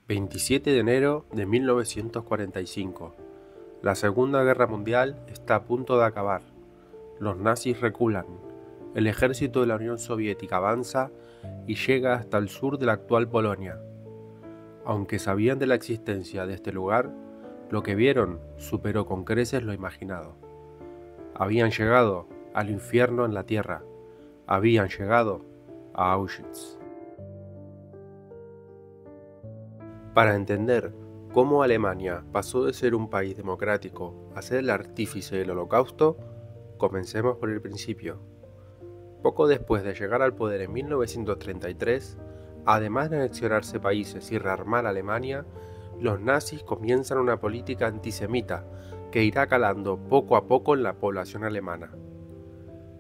27 de enero de 1945. La Segunda Guerra Mundial está a punto de acabar. Los nazis reculan. El ejército de la Unión Soviética avanza y llega hasta el sur de la actual Polonia. Aunque sabían de la existencia de este lugar, lo que vieron superó con creces lo imaginado. Habían llegado al infierno en la tierra. Habían llegado a Auschwitz. Para entender cómo Alemania pasó de ser un país democrático a ser el artífice del Holocausto, comencemos por el principio. Poco después de llegar al poder en 1933, además de anexionarse países y rearmar a Alemania, los nazis comienzan una política antisemita que irá calando poco a poco en la población alemana.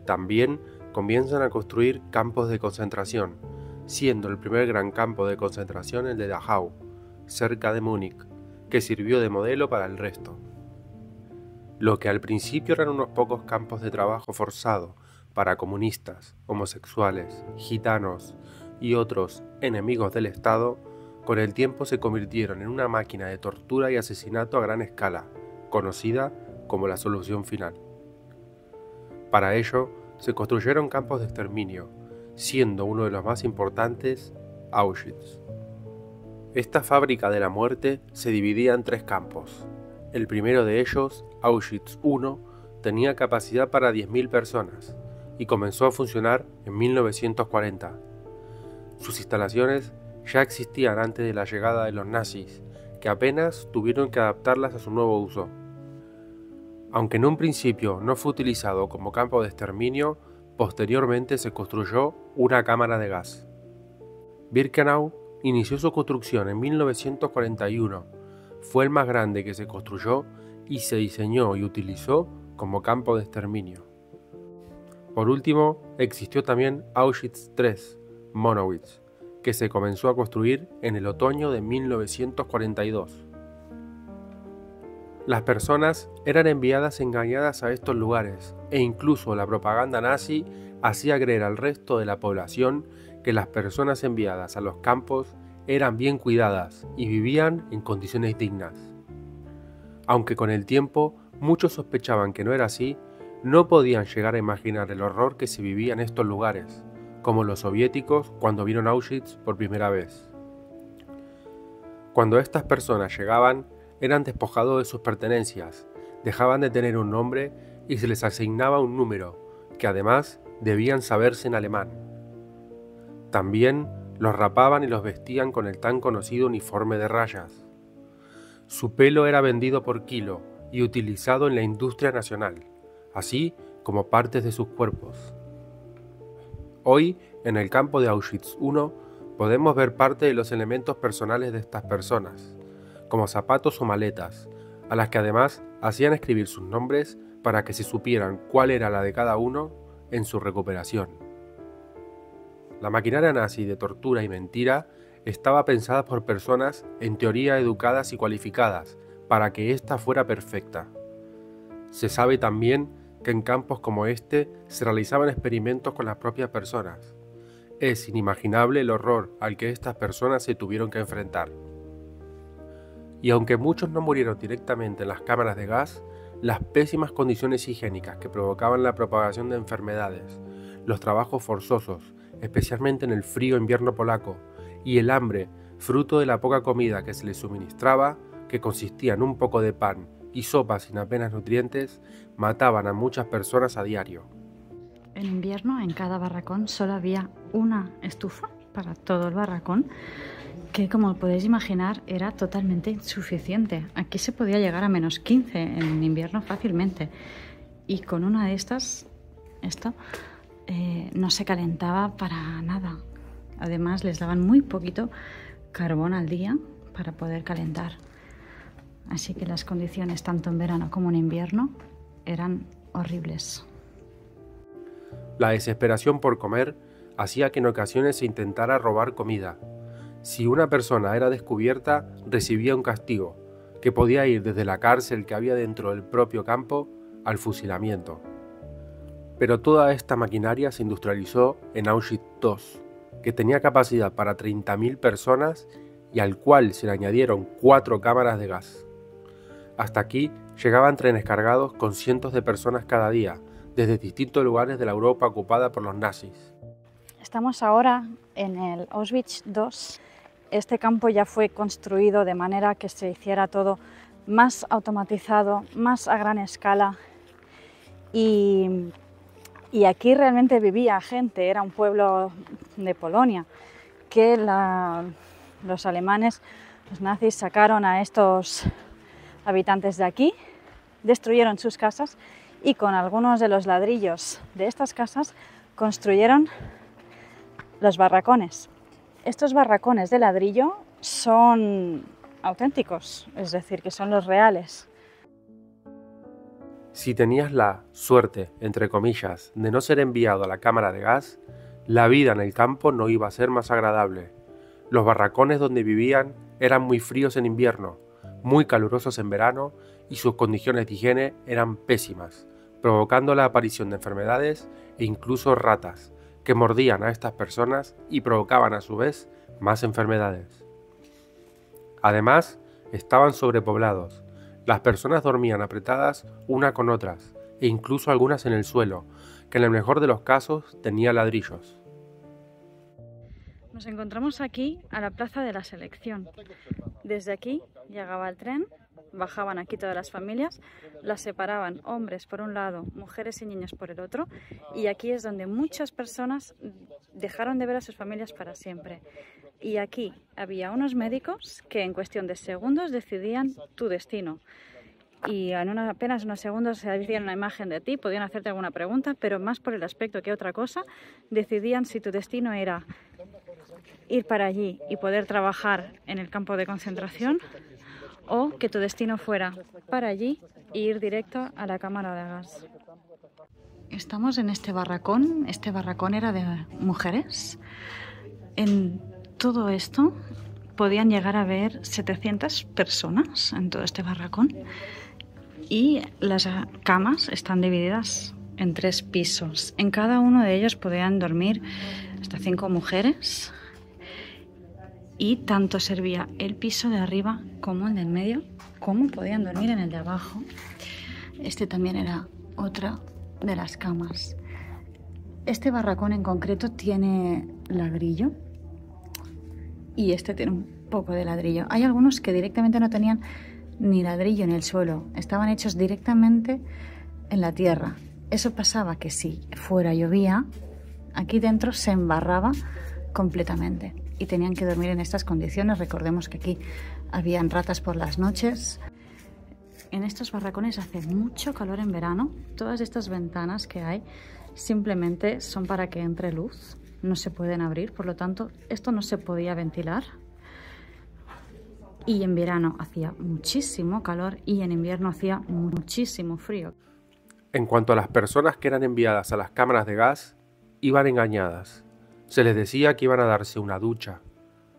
También comienzan a construir campos de concentración, siendo el primer gran campo de concentración el de Dachau, cerca de Múnich, que sirvió de modelo para el resto. Lo que al principio eran unos pocos campos de trabajo forzado para comunistas, homosexuales, gitanos y otros enemigos del Estado, con el tiempo se convirtieron en una máquina de tortura y asesinato a gran escala, conocida como la solución final. Para ello, se construyeron campos de exterminio, siendo uno de los más importantes Auschwitz. Esta fábrica de la muerte se dividía en tres campos. El primero de ellos, Auschwitz I, tenía capacidad para 10.000 personas y comenzó a funcionar en 1940. Sus instalaciones ya existían antes de la llegada de los nazis, que apenas tuvieron que adaptarlas a su nuevo uso. Aunque en un principio no fue utilizado como campo de exterminio, posteriormente se construyó una cámara de gas. Birkenau inició su construcción en 1941, fue el más grande que se construyó y se diseñó y utilizó como campo de exterminio. Por último, existió también Auschwitz III, Monowitz, que se comenzó a construir en el otoño de 1942. Las personas eran enviadas engañadas a estos lugares e incluso la propaganda nazi hacía creer al resto de la población que las personas enviadas a los campos eran bien cuidadas y vivían en condiciones dignas. Aunque con el tiempo muchos sospechaban que no era así, no podían llegar a imaginar el horror que se vivía en estos lugares, como los soviéticos cuando vieron Auschwitz por primera vez. Cuando estas personas llegaban, eran despojados de sus pertenencias, dejaban de tener un nombre y se les asignaba un número, que además debían saberse en alemán. También los rapaban y los vestían con el tan conocido uniforme de rayas. Su pelo era vendido por kilo y utilizado en la industria nacional, así como partes de sus cuerpos. Hoy, en el campo de Auschwitz I, podemos ver parte de los elementos personales de estas personas, como zapatos o maletas, a las que además hacían escribir sus nombres para que se supieran cuál era la de cada uno en su recuperación. La maquinaria nazi de tortura y mentira estaba pensada por personas en teoría educadas y cualificadas para que ésta fuera perfecta. Se sabe también que en campos como este se realizaban experimentos con las propias personas. Es inimaginable el horror al que estas personas se tuvieron que enfrentar. Y aunque muchos no murieron directamente en las cámaras de gas, las pésimas condiciones higiénicas que provocaban la propagación de enfermedades, los trabajos forzosos, especialmente en el frío invierno polaco, y el hambre, fruto de la poca comida que se les suministraba, que consistía en un poco de pan y sopa sin apenas nutrientes, mataban a muchas personas a diario. En invierno, en cada barracón solo había una estufa para todo el barracón, que como podéis imaginar era totalmente insuficiente. Aquí se podía llegar a menos 15 en invierno fácilmente, y con una de estas, no se calentaba para nada. Además les daban muy poquito carbón al día para poder calentar. Así que las condiciones tanto en verano como en invierno eran horribles. La desesperación por comer hacía que en ocasiones se intentara robar comida. Si una persona era descubierta, recibía un castigo, que podía ir desde la cárcel que había dentro del propio campo al fusilamiento. Pero toda esta maquinaria se industrializó en Auschwitz II, que tenía capacidad para 30.000 personas y al cual se le añadieron 4 cámaras de gas. Hasta aquí llegaban trenes cargados con cientos de personas cada día, desde distintos lugares de la Europa ocupada por los nazis. Estamos ahora en el Auschwitz II. Este campo ya fue construido de manera que se hiciera todo más automatizado, más a gran escala. Y aquí realmente vivía gente, era un pueblo de Polonia, que los alemanes, los nazis, sacaron a estos habitantes de aquí, destruyeron sus casas y con algunos de los ladrillos de estas casas construyeron los barracones. Estos barracones de ladrillo son auténticos, es decir, que son los reales. Si tenías la suerte, entre comillas, de no ser enviado a la cámara de gas, la vida en el campo no iba a ser más agradable. Los barracones donde vivían eran muy fríos en invierno, muy calurosos en verano y sus condiciones de higiene eran pésimas, provocando la aparición de enfermedades e incluso ratas, que mordían a estas personas y provocaban a su vez más enfermedades. Además, estaban sobrepoblados. Las personas dormían apretadas una con otras, e incluso algunas en el suelo, que en el mejor de los casos tenía ladrillos. Nos encontramos aquí a la Plaza de la Selección. Desde aquí llegaba el tren, bajaban aquí todas las familias, las separaban hombres por un lado, mujeres y niños por el otro, y aquí es donde muchas personas dejaron de ver a sus familias para siempre. Y aquí había unos médicos que en cuestión de segundos decidían tu destino. Y en apenas unos segundos se hacían una imagen de ti, podían hacerte alguna pregunta, pero más por el aspecto que otra cosa, decidían si tu destino era ir para allí y poder trabajar en el campo de concentración, o que tu destino fuera para allí e ir directo a la cámara de gas. Estamos en este barracón era de mujeres. En todo esto podían llegar a ver 700 personas en todo este barracón y las camas están divididas en 3 pisos. En cada uno de ellos podían dormir hasta 5 mujeres. Y tanto servía el piso de arriba como el del medio, como podían dormir en el de abajo. Este también era otra de las camas. Este barracón en concreto tiene ladrillo y este tiene un poco de ladrillo. Hay algunos que directamente no tenían ni ladrillo en el suelo, estaban hechos directamente en la tierra. Eso pasaba que si fuera llovía, aquí dentro se embarraba completamente. Y tenían que dormir en estas condiciones. Recordemos que aquí habían ratas por las noches. En estos barracones hace mucho calor en verano. Todas estas ventanas que hay simplemente son para que entre luz. No se pueden abrir, por lo tanto, esto no se podía ventilar. Y en verano hacía muchísimo calor y en invierno hacía muchísimo frío. En cuanto a las personas que eran enviadas a las cámaras de gas, iban engañadas. Se les decía que iban a darse una ducha,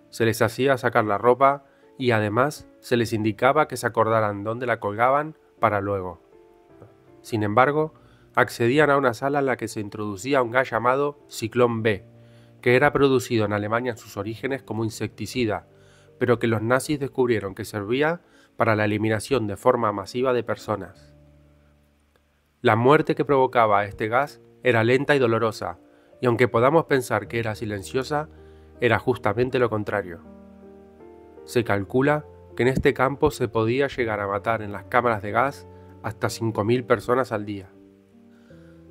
se les hacía sacar la ropa y además se les indicaba que se acordaran dónde la colgaban para luego. Sin embargo, accedían a una sala en la que se introducía un gas llamado Ciclón B, que era producido en Alemania en sus orígenes como insecticida, pero que los nazis descubrieron que servía para la eliminación de forma masiva de personas. La muerte que provocaba este gas era lenta y dolorosa, y aunque podamos pensar que era silenciosa, era justamente lo contrario. Se calcula que en este campo se podía llegar a matar en las cámaras de gas hasta 5.000 personas al día.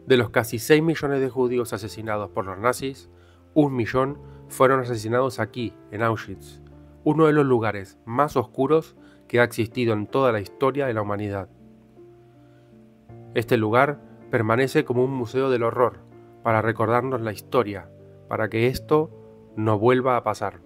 De los casi 6 millones de judíos asesinados por los nazis, 1 millón fueron asesinados aquí, en Auschwitz, uno de los lugares más oscuros que ha existido en toda la historia de la humanidad. Este lugar permanece como un museo del horror, para recordarnos la historia, para que esto no vuelva a pasar.